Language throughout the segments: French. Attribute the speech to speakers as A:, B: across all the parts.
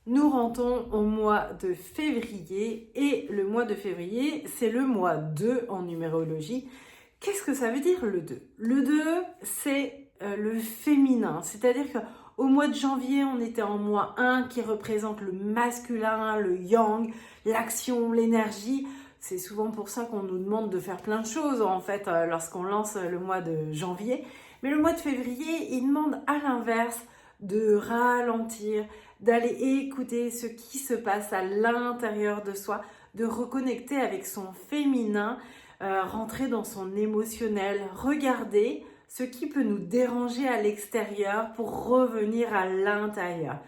A: Nous rentrons au mois de février et le mois de février, c'est le mois 2 en numérologie. Qu'est-ce que ça veut dire le 2? Le 2, c'est le féminin, c'est-à-dire qu'au mois de janvier, on était en mois 1 qui représente le masculin, le yang, l'action, l'énergie. C'est souvent pour ça qu'on nous demande de faire plein de choses en fait lorsqu'on lance le mois de janvier. Mais le mois de février, il demande à l'inverse de ralentir, d'aller écouter ce qui se passe à l'intérieur de soi, de reconnecter avec son féminin, rentrer dans son émotionnel, regarder ce qui peut nous déranger à l'extérieur pour revenir à l'intérieur.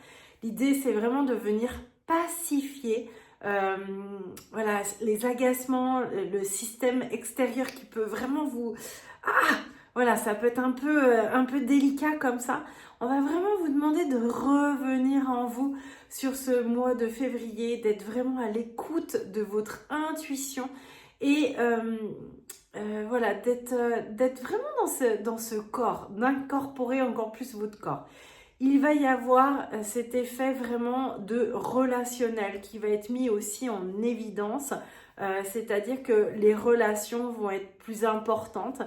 A: L'idée, c'est vraiment de venir pacifier voilà, les agacements, le système extérieur qui peut vraiment vous... voilà, ça peut être un peu délicat comme ça. On va vraiment vous demander de revenir en vous sur ce mois de février, d'être vraiment à l'écoute de votre intuition et voilà, d'être vraiment dans ce corps, d'incorporer encore plus votre corps. Il va y avoir cet effet vraiment de relationnel qui va être mis aussi en évidence, c'est-à-dire que les relations vont être plus importantes.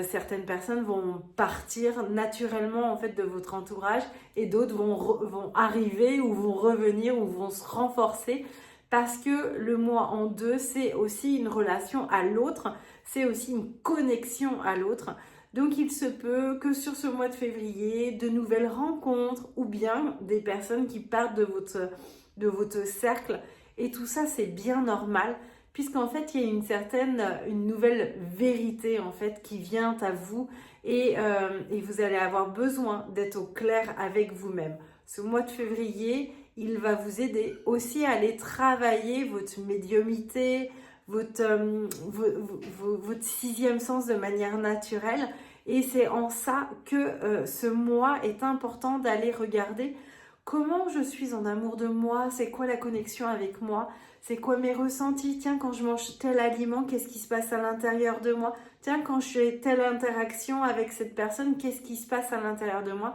A: Certaines personnes vont partir naturellement en fait de votre entourage et d'autres vont arriver ou vont revenir ou vont se renforcer parce que le mois en 2, c'est aussi une relation à l'autre, c'est aussi une connexion à l'autre. Donc il se peut que sur ce mois de février, de nouvelles rencontres ou bien des personnes qui partent de votre cercle. Et tout ça, c'est bien normal puisqu'en fait, il y a une nouvelle vérité en fait qui vient à vous et vous allez avoir besoin d'être au clair avec vous-même. Ce mois de février, il va vous aider aussi à aller travailler votre médiumnité, votre sixième sens de manière naturelle. Et c'est en ça que ce mois est important d'aller regarder comment je suis en amour de moi, c'est quoi la connexion avec moi, c'est quoi mes ressentis, tiens quand je mange tel aliment, qu'est-ce qui se passe à l'intérieur de moi, tiens quand je fais telle interaction avec cette personne, qu'est-ce qui se passe à l'intérieur de moi.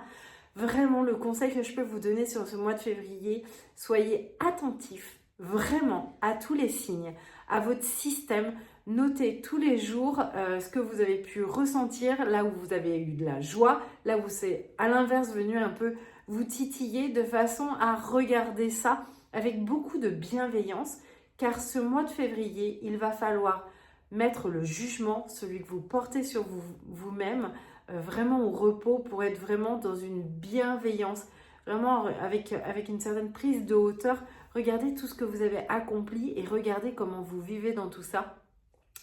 A: Vraiment, le conseil que je peux vous donner sur ce mois de février, soyez attentifs vraiment à tous les signes, à votre système. Notez tous les jours ce que vous avez pu ressentir, là où vous avez eu de la joie, là où c'est à l'inverse venu un peu vous titiller, de façon à regarder ça avec beaucoup de bienveillance, car ce mois de février, il va falloir mettre le jugement, celui que vous portez sur vous-même, vraiment au repos pour être vraiment dans une bienveillance, vraiment avec une certaine prise de hauteur. Regardez tout ce que vous avez accompli et regardez comment vous vivez dans tout ça.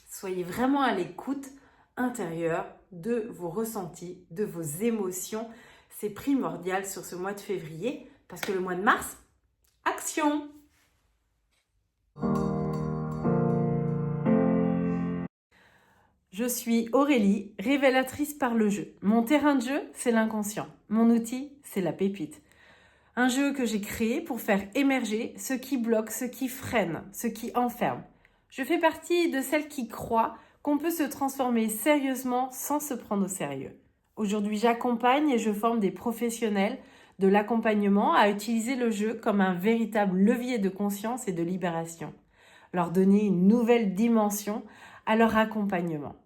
A: Soyez vraiment à l'écoute intérieure de vos ressentis, de vos émotions. C'est primordial sur ce mois de février parce que le mois de mars, action! Je suis Aurélie, révélatrice par le jeu. Mon terrain de jeu, c'est l'inconscient. Mon outil, c'est la pépite. Un jeu que j'ai créé pour faire émerger ce qui bloque, ce qui freine, ce qui enferme. Je fais partie de celles qui croient qu'on peut se transformer sérieusement sans se prendre au sérieux. Aujourd'hui, j'accompagne et je forme des professionnels de l'accompagnement à utiliser le jeu comme un véritable levier de conscience et de libération. Leur donner une nouvelle dimension à leur accompagnement.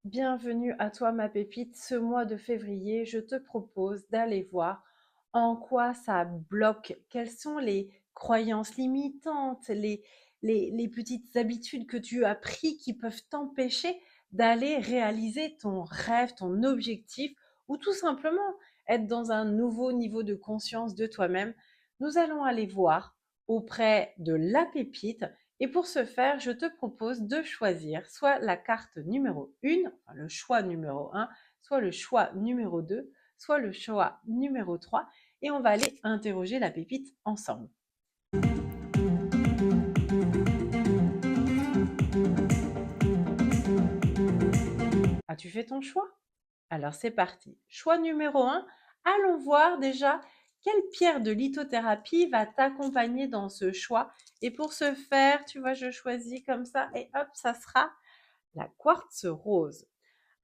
A: Bienvenue à toi ma pépite. Ce mois de février, je te propose d'aller voir en quoi ça bloque, quelles sont les croyances limitantes, les petites habitudes que tu as prises qui peuvent t'empêcher d'aller réaliser ton rêve, ton objectif ou tout simplement être dans un nouveau niveau de conscience de toi-même. Nous allons aller voir auprès de la pépite. Et pour ce faire, je te propose de choisir soit la carte numéro 1, enfin le choix numéro 1, soit le choix numéro 2, soit le choix numéro 3. Et on va aller interroger la pépite ensemble. As-tu fait ton choix? Alors c'est parti. Choix numéro 1, allons voir déjà quelle pierre de lithothérapie va t'accompagner dans ce choix? Et pour ce faire, tu vois, je choisis comme ça et hop, ça sera la quartz rose.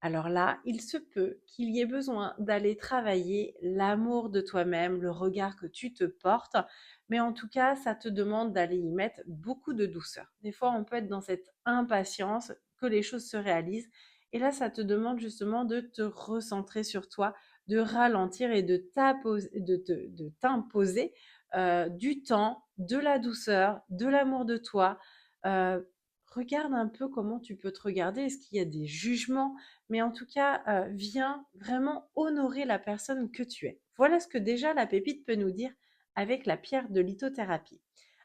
A: Alors là, il se peut qu'il y ait besoin d'aller travailler l'amour de toi-même, le regard que tu te portes, mais en tout cas, ça te demande d'aller y mettre beaucoup de douceur. Des fois, on peut être dans cette impatience que les choses se réalisent, et là, ça te demande justement de te recentrer sur toi, de ralentir et de t'imposer du temps, de la douceur, de l'amour de toi. Euh, Regarde un peu comment tu peux te regarder. Est-ce qu'il y a des jugements? Mais en tout cas, viens vraiment honorer la personne que tu es. Voilà ce que déjà la pépite peut nous dire avec la pierre de lithothérapie.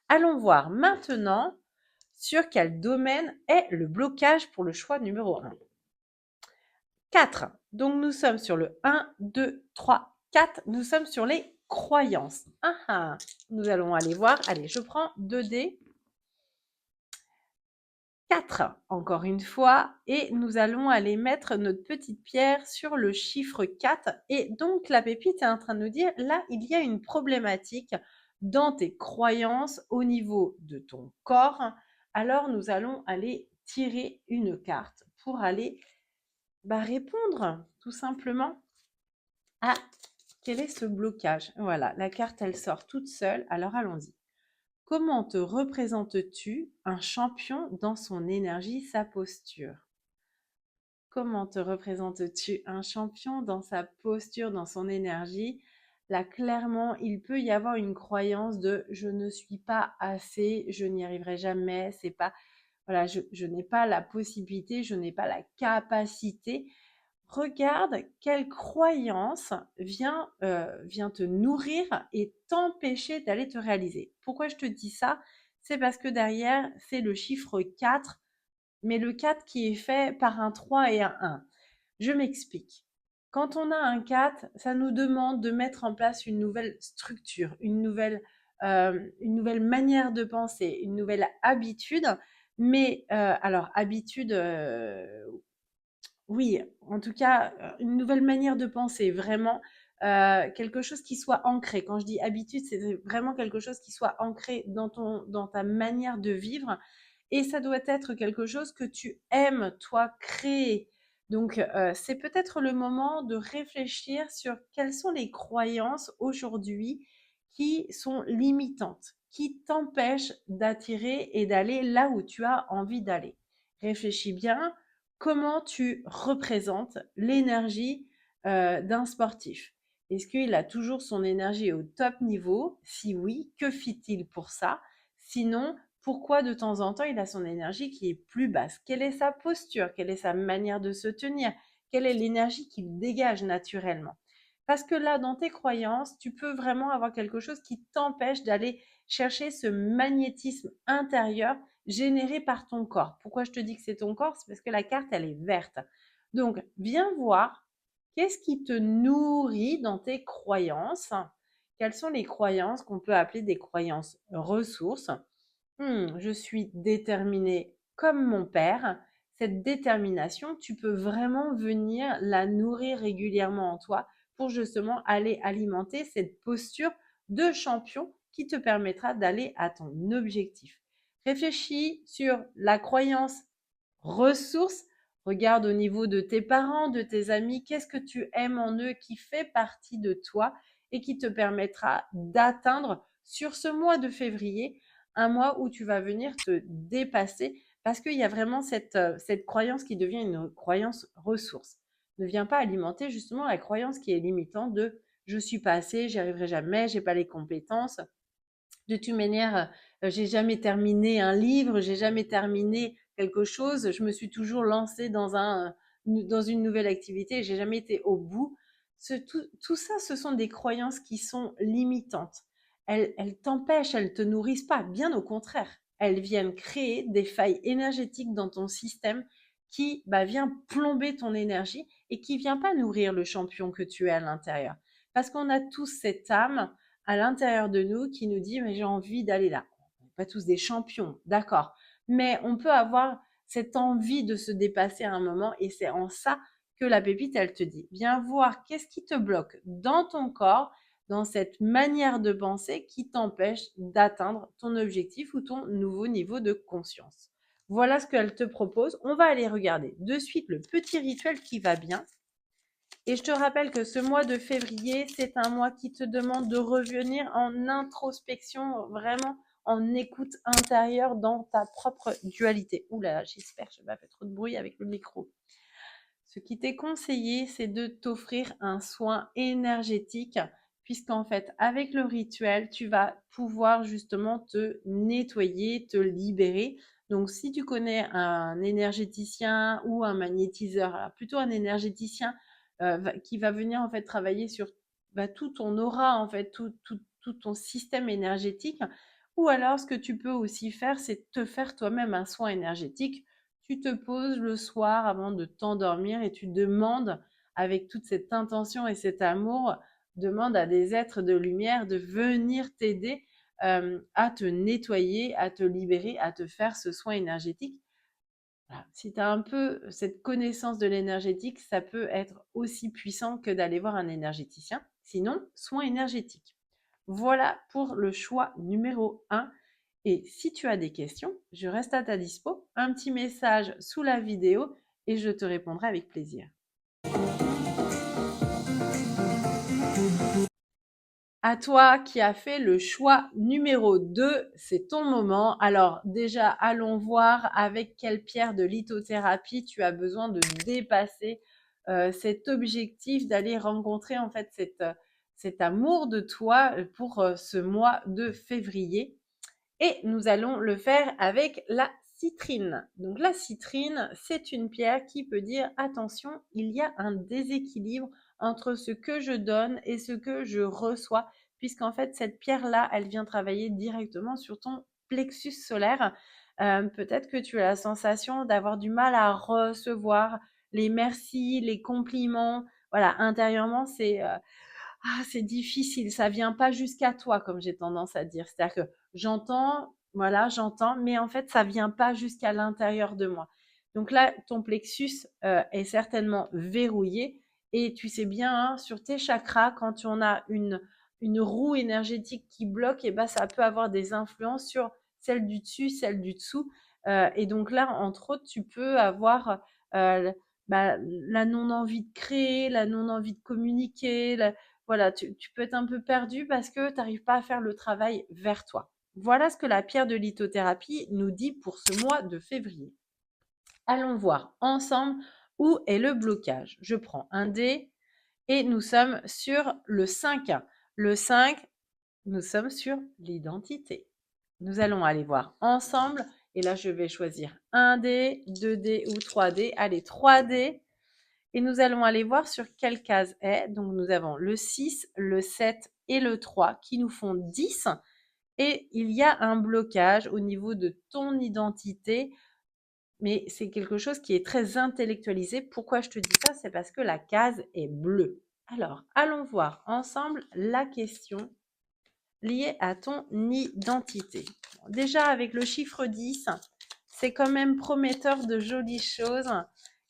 A: Allons voir maintenant sur quel domaine est le blocage pour le choix numéro 1. 4. Donc nous sommes sur le 1, 2, 3, 4. Nous sommes sur les croyances. Nous allons aller voir. Allez, je prends 2 dés. 4, encore une fois, et nous allons aller mettre notre petite pierre sur le chiffre 4. Et donc, la pépite est en train de nous dire, là, il y a une problématique dans tes croyances au niveau de ton corps. Alors, nous allons aller tirer une carte pour aller répondre tout simplement à quel est ce blocage. Voilà, la carte, elle sort toute seule. Alors, allons-y. Comment te représentes-tu un champion dans son énergie, sa posture? Comment te représentes-tu un champion dans sa posture, dans son énergie? Là, clairement, il peut y avoir une croyance de je ne suis pas assez, je n'y arriverai jamais, c'est pas, voilà, je n'ai pas la possibilité, je n'ai pas la capacité. Regarde quelle croyance vient te nourrir et t'empêcher d'aller te réaliser. Pourquoi je te dis ça? C'est parce que derrière, c'est le chiffre 4, mais le 4 qui est fait par un 3 et un 1. Je m'explique. Quand on a un 4, ça nous demande de mettre en place une nouvelle structure, une nouvelle manière de penser, une nouvelle habitude. Mais alors, habitude, oui, en tout cas, une nouvelle manière de penser, vraiment quelque chose qui soit ancré. Quand je dis habitude, c'est vraiment quelque chose qui soit ancré dans ta manière de vivre. Et ça doit être quelque chose que tu aimes, toi, créer. Donc, c'est peut-être le moment de réfléchir sur quelles sont les croyances aujourd'hui qui sont limitantes, qui t'empêchent d'attirer et d'aller là où tu as envie d'aller. Réfléchis bien comment tu représentes l'énergie d'un sportif. Est-ce qu'il a toujours son énergie au top niveau? Si oui, que fit-il pour ça? Sinon, pourquoi de temps en temps il a son énergie qui est plus basse? Quelle est sa posture? Quelle est sa manière de se tenir? Quelle est l'énergie qu'il dégage naturellement? Parce que là, dans tes croyances, tu peux vraiment avoir quelque chose qui t'empêche d'aller chercher ce magnétisme intérieur généré par ton corps. Pourquoi je te dis que c'est ton corps? C'est parce que la carte, elle est verte. Donc, viens voir qu'est-ce qui te nourrit dans tes croyances. Quelles sont les croyances qu'on peut appeler des croyances ressources? Je suis déterminée comme mon père. Cette détermination, tu peux vraiment venir la nourrir régulièrement en toi pour justement aller alimenter cette posture de champion qui te permettra d'aller à ton objectif. Réfléchis sur la croyance ressource. Regarde au niveau de tes parents, de tes amis, qu'est-ce que tu aimes en eux qui fait partie de toi et qui te permettra d'atteindre sur ce mois de février un mois où tu vas venir te dépasser parce qu'il y a vraiment cette croyance qui devient une croyance ressource. Ne viens pas alimenter justement la croyance qui est limitante de je suis pas assez, j'y arriverai jamais, j'ai pas les compétences. De toute manière, j'ai jamais terminé un livre, j'ai jamais terminé quelque chose, je me suis toujours lancée dans une nouvelle activité, j'ai jamais été au bout. Tout ça, ce sont des croyances qui sont limitantes. Elles t'empêchent, elles te nourrissent pas, bien au contraire. Elles viennent créer des failles énergétiques dans ton système qui vient plomber ton énergie et qui vient pas nourrir le champion que tu es à l'intérieur. Parce qu'on a tous cette âme à l'intérieur de nous qui nous dit mais j'ai envie d'aller là. On n'est pas tous des champions, d'accord, mais on peut avoir cette envie de se dépasser à un moment et c'est en ça que la pépite, elle te dit, viens voir qu'est-ce qui te bloque dans ton corps,
B: dans cette manière de penser qui t'empêche d'atteindre ton objectif ou ton nouveau niveau de conscience. Voilà ce qu'elle te propose. On va aller regarder de suite le petit rituel qui va bien. Et je te rappelle que ce mois de février, c'est un mois qui te demande de revenir en introspection, vraiment en écoute intérieure dans ta propre dualité. Oula, j'espère que je n'ai pas fait trop de bruit avec le micro. Ce qui t'est conseillé, c'est de t'offrir un soin énergétique, puisqu'en fait, avec le rituel, tu vas pouvoir justement te nettoyer, te libérer. Donc, si tu connais un énergéticien ou un magnétiseur, alors plutôt un énergéticien qui va venir en fait travailler sur tout ton aura, en fait, tout ton système énergétique. Ou alors, ce que tu peux aussi faire, c'est te faire toi-même un soin énergétique. Tu te poses le soir avant de t'endormir et tu demandes, avec toute cette intention et cet amour, demande à des êtres de lumière de venir t'aider à te nettoyer, à te libérer, à te faire ce soin énergétique. Voilà. Si tu as un peu cette connaissance de l'énergétique, ça peut être aussi puissant que d'aller voir un énergéticien. Sinon, soin énergétique. Voilà pour le choix numéro 1. Et si tu as des questions, je reste à ta dispo. Un petit message sous la vidéo et je te répondrai avec plaisir. À toi qui as fait le choix numéro 2, c'est ton moment. Alors déjà, allons voir avec quelle pierre de lithothérapie tu as besoin de dépasser cet objectif d'aller rencontrer en fait cet amour de toi pour ce mois de février. Et nous allons le faire avec la citrine. Donc la citrine, c'est une pierre qui peut dire attention, il y a un déséquilibre entre ce que je donne et ce que je reçois, puisqu'en fait cette pierre-là, elle vient travailler directement sur ton plexus solaire. Peut-être que tu as la sensation d'avoir du mal à recevoir les merci, les compliments. Voilà, intérieurement, c'est difficile, ça vient pas jusqu'à toi, comme j'ai tendance à dire. C'est-à-dire que j'entends, voilà, j'entends, mais en fait, ça vient pas jusqu'à l'intérieur de moi. Donc là, ton plexus est certainement verrouillé et tu sais bien, hein, sur tes chakras, quand on a une roue énergétique qui bloque, et ben, ça peut avoir des influences sur celle du dessus, celle du dessous. Et donc là, entre autres, tu peux avoir la non-envie de créer, la non-envie de communiquer, voilà, tu peux être un peu perdu parce que tu n'arrives pas à faire le travail vers toi. Voilà ce que la pierre de lithothérapie nous dit pour ce mois de février. Allons voir ensemble où est le blocage. Je prends un dé et nous sommes sur le 5. Le 5, nous sommes sur l'identité. Nous allons aller voir ensemble et là je vais choisir un dé, 2 dés ou 3 dés. Allez, 3 dés. Et nous allons aller voir sur quelle case est. Donc nous avons le 6, le 7 et le 3 qui nous font 10. Et il y a un blocage au niveau de ton identité, mais c'est quelque chose qui est très intellectualisé. Pourquoi je te dis ça? C'est parce que la case est bleue. Alors, allons voir ensemble la question liée à ton identité. Bon, déjà, avec le chiffre 10, c'est quand même prometteur de jolies choses.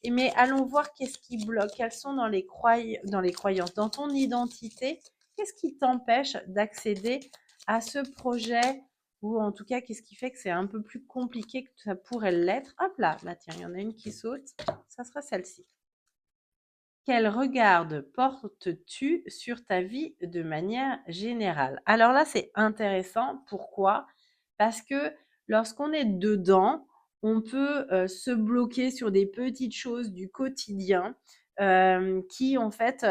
B: Mais allons voir qu'est-ce qui bloque, quelles sont dans les croyances, dans ton identité, qu'est-ce qui t'empêche d'accéder à ce projet ou en tout cas, qu'est-ce qui fait que c'est un peu plus compliqué que ça pourrait l'être. Hop là, bah tiens, il y en a une qui saute, ça sera celle-ci. Quel regard portes-tu sur ta vie de manière générale? Alors là, c'est intéressant. Pourquoi? Parce que lorsqu'on est dedans, on peut se bloquer sur des petites choses du quotidien qui, en fait,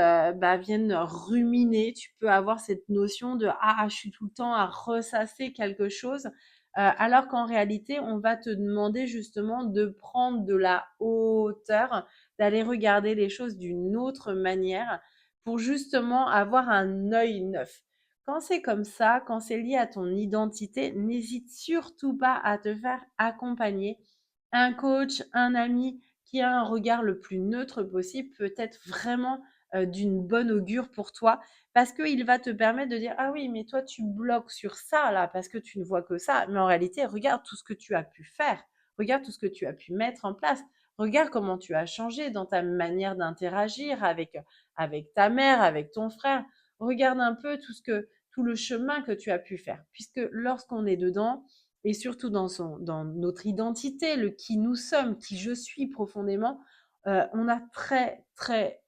B: viennent ruminer. Tu peux avoir cette notion de ah, je suis tout le temps à ressasser quelque chose, alors qu'en réalité, on va te demander justement de prendre de la hauteur, d'aller regarder les choses d'une autre manière pour justement avoir un œil neuf. Quand c'est comme ça, quand c'est lié à ton identité, n'hésite surtout pas à te faire accompagner. Un coach, un ami qui a un regard le plus neutre possible peut être vraiment d'une bonne augure pour toi parce qu'il va te permettre de dire ah oui mais toi tu bloques sur ça là parce que tu ne vois que ça mais en réalité regarde tout ce que tu as pu faire, regarde tout ce que tu as pu mettre en place. Regarde comment tu as changé dans ta manière d'interagir avec ta mère, avec ton frère. regarde un peu tout le chemin que tu as pu faire. Puisque lorsqu'on est dedans, et surtout dans notre identité, le qui nous sommes, qui je suis profondément, on a très, très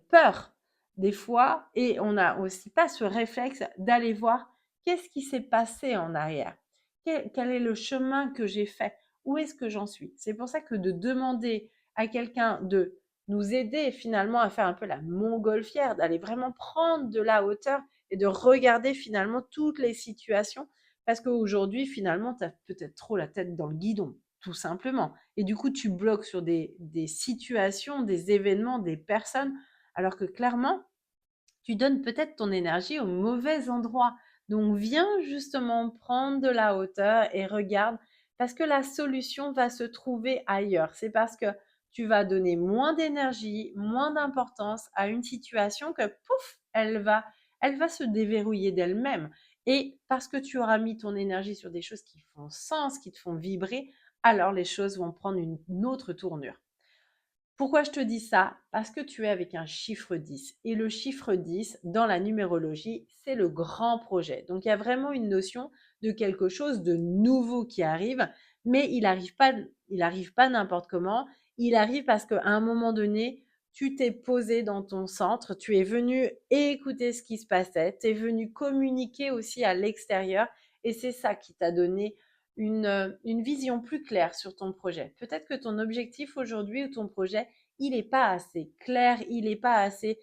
B: peur des fois et on n'a aussi pas ce réflexe d'aller voir qu'est-ce qui s'est passé en arrière, quel est le chemin que j'ai fait, où est-ce que j'en suis. C'est pour ça que de demander à quelqu'un de nous aider finalement à faire un peu la montgolfière, d'aller vraiment prendre de la hauteur et de regarder finalement toutes les situations, parce qu'aujourd'hui finalement tu as peut-être trop la tête dans le guidon, tout simplement. Et du coup tu bloques sur des situations, des événements, des personnes, alors que clairement, tu donnes peut-être ton énergie au mauvais endroit. Donc, viens justement prendre de la hauteur et regarde, parce que la solution va se trouver ailleurs. C'est parce que tu vas donner moins d'énergie, moins d'importance à une situation que, pouf, elle va se déverrouiller d'elle-même. Et parce que tu auras mis ton énergie sur des choses qui font sens, qui te font vibrer, alors les choses vont prendre une autre tournure. Pourquoi je te dis ça? Parce que tu es avec un chiffre 10. Et le chiffre 10, dans la numérologie, c'est le grand projet. Donc, il y a vraiment une notion de quelque chose de nouveau qui arrive, mais il arrive pas n'importe comment. Il arrive parce qu'à un moment donné, tu t'es posé dans ton centre, tu es venu écouter ce qui se passait, tu es venu communiquer aussi à l'extérieur, et c'est ça qui t'a donné une vision plus claire sur ton projet. Peut-être que ton objectif aujourd'hui ou ton projet, il n'est pas assez clair, il n'est pas assez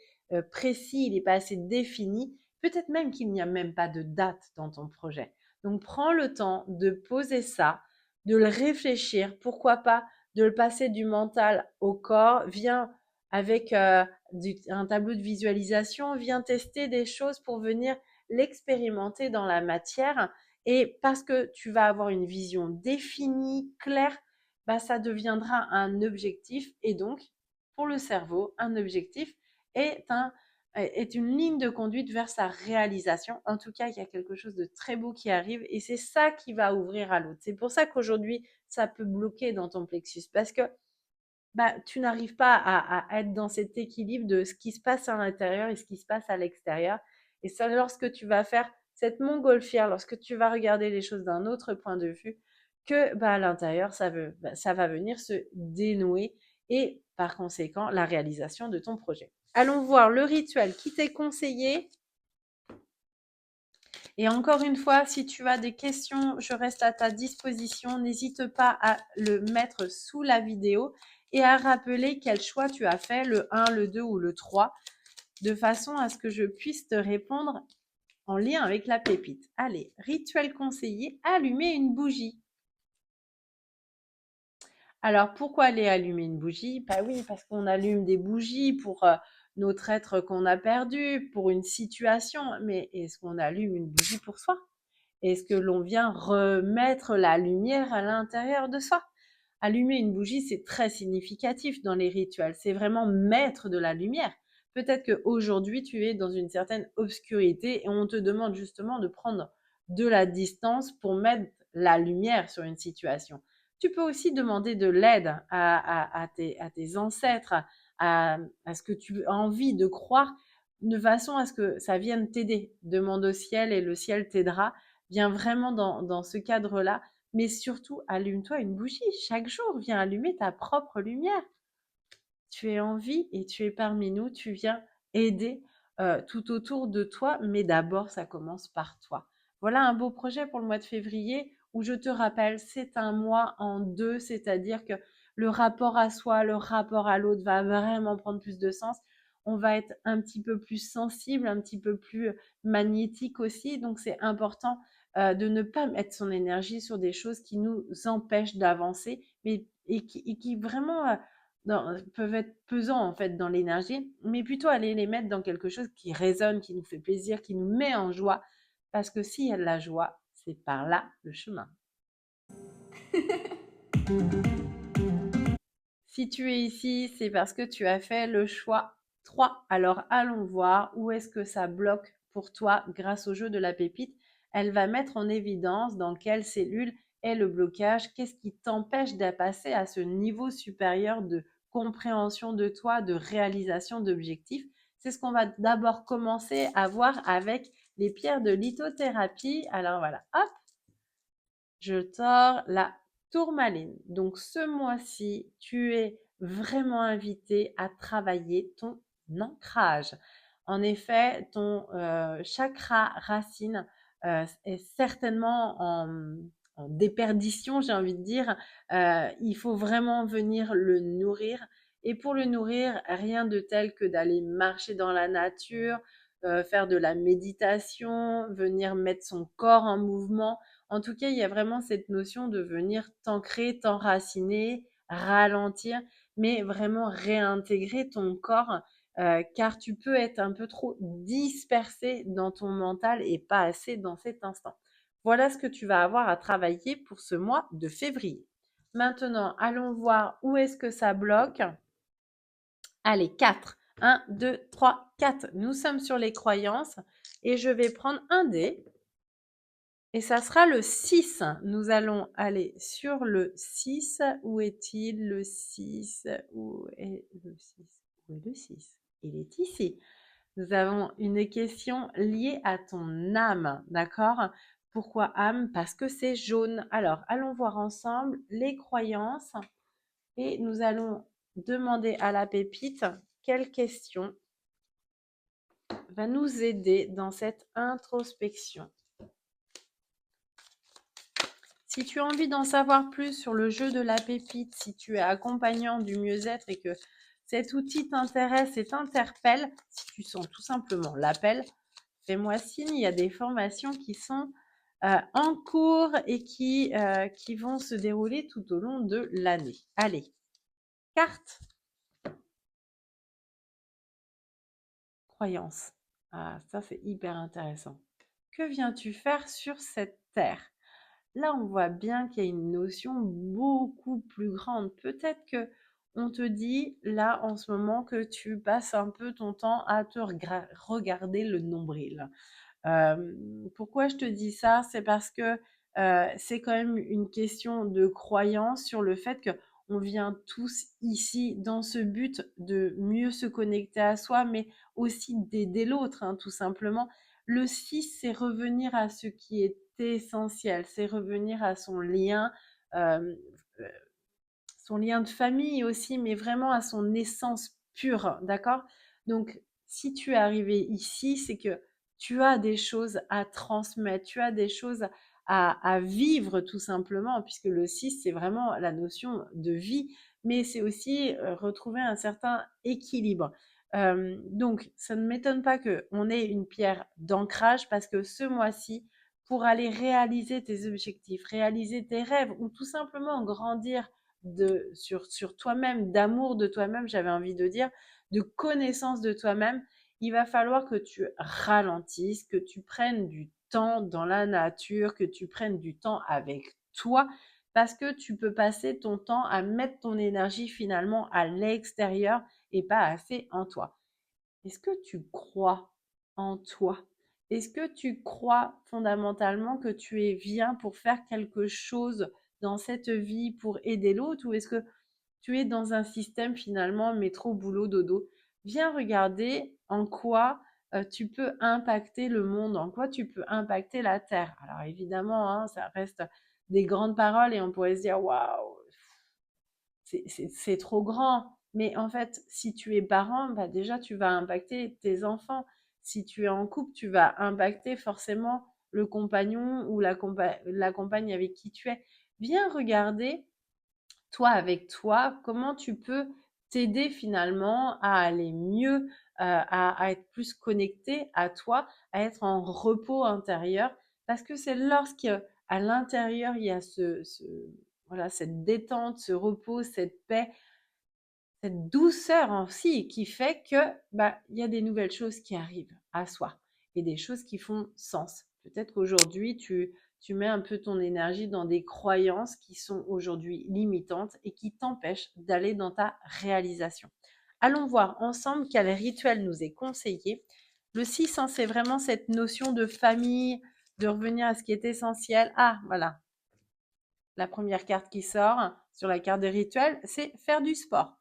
B: précis, il n'est pas assez défini. Peut-être même qu'il n'y a même pas de date dans ton projet. Donc prends le temps de poser ça, de le réfléchir, pourquoi pas de le passer du mental au corps. Viens avec un tableau de visualisation, viens tester des choses pour venir l'expérimenter dans la matière, et parce que tu vas avoir une vision définie, claire, bah, ça deviendra un objectif. Et donc, pour le cerveau, un objectif est une ligne de conduite vers sa réalisation. En tout cas, il y a quelque chose de très beau qui arrive et c'est ça qui va ouvrir à l'autre. C'est pour ça qu'aujourd'hui, ça peut bloquer dans ton plexus parce que bah, tu n'arrives pas à être dans cet équilibre de ce qui se passe à l'intérieur et ce qui se passe à l'extérieur. Et ça, lorsque tu vas faire cette montgolfière, lorsque tu vas regarder les choses d'un autre point de vue, que bah, à l'intérieur, ça va venir se dénouer et par conséquent, la réalisation de ton projet. Allons voir le rituel qui t'est conseillé. Et encore une fois, si tu as des questions, je reste à ta disposition. N'hésite pas à le mettre sous la vidéo et à rappeler quel choix tu as fait, le 1, le 2 ou le 3, de façon à ce que je puisse te répondre en lien avec la pépite. Allez, rituel conseillé, allumer une bougie. Alors, pourquoi aller allumer une bougie? Bah oui, parce qu'on allume des bougies pour notre être qu'on a perdu, pour une situation. Mais est-ce qu'on allume une bougie pour soi? Est-ce que l'on vient remettre la lumière à l'intérieur de soi? Allumer une bougie, c'est très significatif dans les rituels. C'est vraiment mettre de la lumière. Peut-être qu'aujourd'hui, tu es dans une certaine obscurité et on te demande justement de prendre de la distance pour mettre la lumière sur une situation. Tu peux aussi demander de l'aide à tes ancêtres, à ce que tu as envie de croire, de façon à ce que ça vienne t'aider. Demande au ciel et le ciel t'aidera. Viens vraiment dans ce cadre-là, mais surtout, allume-toi une bougie. Chaque jour, viens allumer ta propre lumière. Tu es en vie et tu es parmi nous. Tu viens aider tout autour de toi, mais d'abord, ça commence par toi. Voilà un beau projet pour le mois de février où je te rappelle, c'est un mois en deux, c'est-à-dire que le rapport à soi, le rapport à l'autre va vraiment prendre plus de sens. On va être un petit peu plus sensible, un petit peu plus magnétique aussi. Donc, c'est important de ne pas mettre son énergie sur des choses qui nous empêchent d'avancer, mais et qui vraiment peuvent être pesants en fait dans l'énergie, mais plutôt aller les mettre dans quelque chose qui résonne, qui nous fait plaisir, qui nous met en joie, parce que s'il y a de la joie, c'est par là le chemin. Si tu es ici, c'est parce que tu as fait le choix 3. Alors allons voir où est-ce que ça bloque pour toi grâce au jeu de la pépite. Elle va mettre en évidence dans quelle cellule est le blocage, qu'est-ce qui t'empêche de passer à ce niveau supérieur de compréhension de toi, de réalisation d'objectifs. C'est ce qu'on va d'abord commencer à voir avec les pierres de lithothérapie. Alors voilà, hop, je tords la tourmaline. Donc ce mois-ci, tu es vraiment invité à travailler ton ancrage. En effet, ton chakra racine est certainement en déperdition, j'ai envie de dire. Il faut vraiment venir le nourrir. Et pour le nourrir, rien de tel que d'aller marcher dans la nature, faire de la méditation, venir mettre son corps en mouvement. En tout cas, il y a vraiment cette notion de venir t'ancrer, t'enraciner, ralentir, mais vraiment réintégrer ton corps, car tu peux être un peu trop dispersé dans ton mental et pas assez dans cet instant. Voilà ce que tu vas avoir à travailler pour ce mois de février. Maintenant, allons voir où est-ce que ça bloque. Allez, 4. 1, 2, 3, 4. Nous sommes sur les croyances et je vais prendre un dé. Et ça sera le 6. Nous allons aller sur le 6. Où est-il le 6? Où est le 6? Où est le 6? Il est ici. Nous avons une question liée à ton âme, d'accord? Pourquoi âme? Parce que c'est jaune. Alors, allons voir ensemble les croyances et nous allons demander à la pépite quelle question va nous aider dans cette introspection. Si tu as envie d'en savoir plus sur le jeu de la pépite, si tu es accompagnant du mieux-être et que cet outil t'intéresse et t'interpelle, si tu sens tout simplement l'appel, fais-moi signe. Il y a des formations qui sont en cours et qui vont se dérouler tout au long de l'année. Allez, carte. Croyance. Ah, ça c'est hyper intéressant. Que viens-tu faire sur cette terre? Là, on voit bien qu'il y a une notion beaucoup plus grande. Peut-être que on te dit là en ce moment que tu passes un peu ton temps à te regarder le nombril. Pourquoi je te dis ça? C'est parce que c'est quand même une question de croyance sur le fait que on vient tous ici dans ce but de mieux se connecter à soi, mais aussi d'aider l'autre, hein, tout simplement. Le 6, c'est revenir à ce qui est essentiel, c'est revenir à euh, euh, son lien de famille aussi, mais vraiment à son essence pure, d'accord? Donc, si tu es arrivé ici, c'est que tu as des choses à transmettre, tu as des choses à vivre tout simplement, puisque le 6, c'est vraiment la notion de vie, mais c'est aussi retrouver un certain équilibre. Donc, ça ne m'étonne pas qu'on ait une pierre d'ancrage, parce que ce mois-ci, pour aller réaliser tes objectifs, réaliser tes rêves, ou tout simplement grandir sur toi-même, d'amour de toi-même, j'avais envie de dire, de connaissance de toi-même, il va falloir que tu ralentisses, que tu prennes du temps dans la nature, que tu prennes du temps avec toi, parce que tu peux passer ton temps à mettre ton énergie finalement à l'extérieur et pas assez en toi. Est-ce que tu crois en toi? Est-ce que tu crois fondamentalement que tu es bien pour faire quelque chose dans cette vie pour aider l'autre, ou est-ce que tu es dans un système finalement métro, boulot, dodo? Viens regarder en quoi tu peux impacter le monde, en quoi tu peux impacter la Terre. Alors évidemment, hein, ça reste des grandes paroles et on pourrait se dire waouh, c'est trop grand. Mais en fait, si tu es parent, bah déjà, tu vas impacter tes enfants. Si tu es en couple, tu vas impacter forcément le compagnon ou la compagne avec qui tu es. Viens regarder, toi avec toi, comment tu peux t'aider finalement à aller mieux, à être plus connecté à toi, à être en repos intérieur. Parce que c'est lorsque à l'intérieur, il y a voilà, cette détente, ce repos, cette paix, cette douceur aussi qui fait que bah, il y a des nouvelles choses qui arrivent à soi et des choses qui font sens. Peut-être qu'aujourd'hui, tu mets un peu ton énergie dans des croyances qui sont aujourd'hui limitantes et qui t'empêchent d'aller dans ta réalisation. Allons voir ensemble quel rituel nous est conseillé. Le 6, hein, c'est vraiment cette notion de famille, de revenir à ce qui est essentiel. Ah, voilà, la première carte qui sort sur la carte des rituels, c'est faire du sport.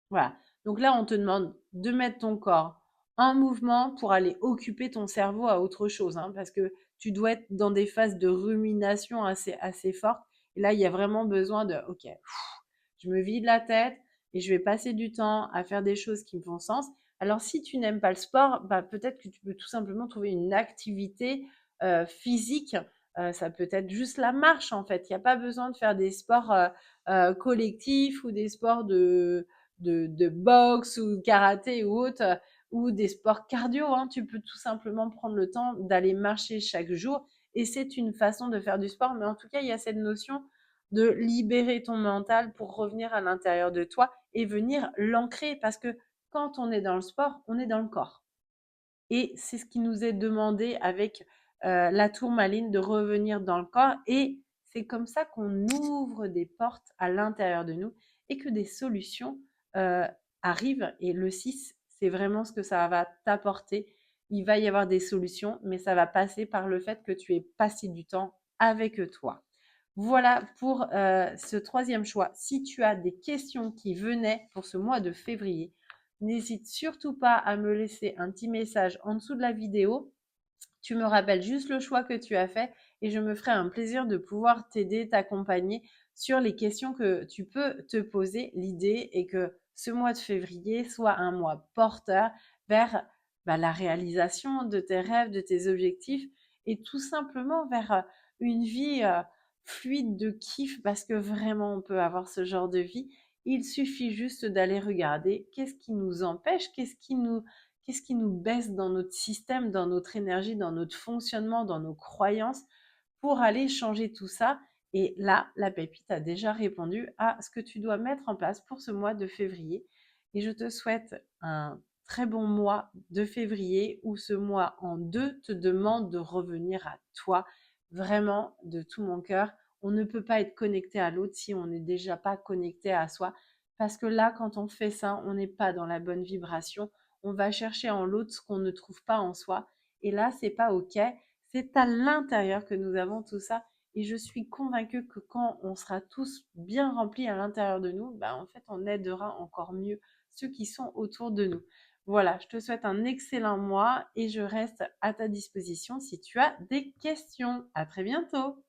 B: Voilà. Donc là, on te demande de mettre ton corps en mouvement pour aller occuper ton cerveau à autre chose, hein, parce que tu dois être dans des phases de rumination assez fortes. Et là, il y a vraiment besoin de, ok, je me vide la tête et je vais passer du temps à faire des choses qui me font sens. Alors, si tu n'aimes pas le sport, bah, peut-être que tu peux tout simplement trouver une activité physique. Ça peut être juste la marche, en fait. Il n'y a pas besoin de faire des sports collectifs ou des sports de boxe ou de karaté ou autre, ou des sports cardio, hein. Tu peux tout simplement prendre le temps d'aller marcher chaque jour et c'est une façon de faire du sport. Mais en tout cas, il y a cette notion de libérer ton mental pour revenir à l'intérieur de toi et venir l'ancrer parce que quand on est dans le sport, on est dans le corps. Et c'est ce qui nous est demandé avec la tourmaline de revenir dans le corps. Et c'est comme ça qu'on ouvre des portes à l'intérieur de nous et que des solutions euh, arrivent. Et le 6, c'est vraiment ce que ça va t'apporter. Il va y avoir des solutions, mais ça va passer par le fait que tu aies passé du temps avec toi. Voilà pour ce troisième choix. Si tu as des questions qui venaient pour ce mois de février, n'hésite surtout pas à me laisser un petit message en dessous de la vidéo. Tu me rappelles juste le choix que tu as fait et je me ferai un plaisir de pouvoir t'aider, t'accompagner sur les questions que tu peux te poser. L'idée est que ce mois de février soit un mois porteur vers la réalisation de tes rêves, de tes objectifs et tout simplement vers une vie fluide de kiff parce que vraiment on peut avoir ce genre de vie. Il suffit juste d'aller regarder qu'est-ce qui nous empêche, qu'est-ce qui nous baisse dans notre système, dans notre énergie, dans notre fonctionnement, dans nos croyances, pour aller changer tout ça. Et là, la pépite a déjà répondu à ce que tu dois mettre en place pour ce mois de février. Et je te souhaite un très bon mois de février où ce mois en deux te demande de revenir à toi, vraiment de tout mon cœur. On ne peut pas être connecté à l'autre si on n'est déjà pas connecté à soi. Parce que là, quand on fait ça, on n'est pas dans la bonne vibration. On va chercher en l'autre ce qu'on ne trouve pas en soi. Et là, c'est pas OK. C'est à l'intérieur que nous avons tout ça. Et je suis convaincue que quand on sera tous bien remplis à l'intérieur de nous, en fait, on aidera encore mieux ceux qui sont autour de nous. Voilà, je te souhaite un excellent mois et je reste à ta disposition si tu as des questions. À très bientôt.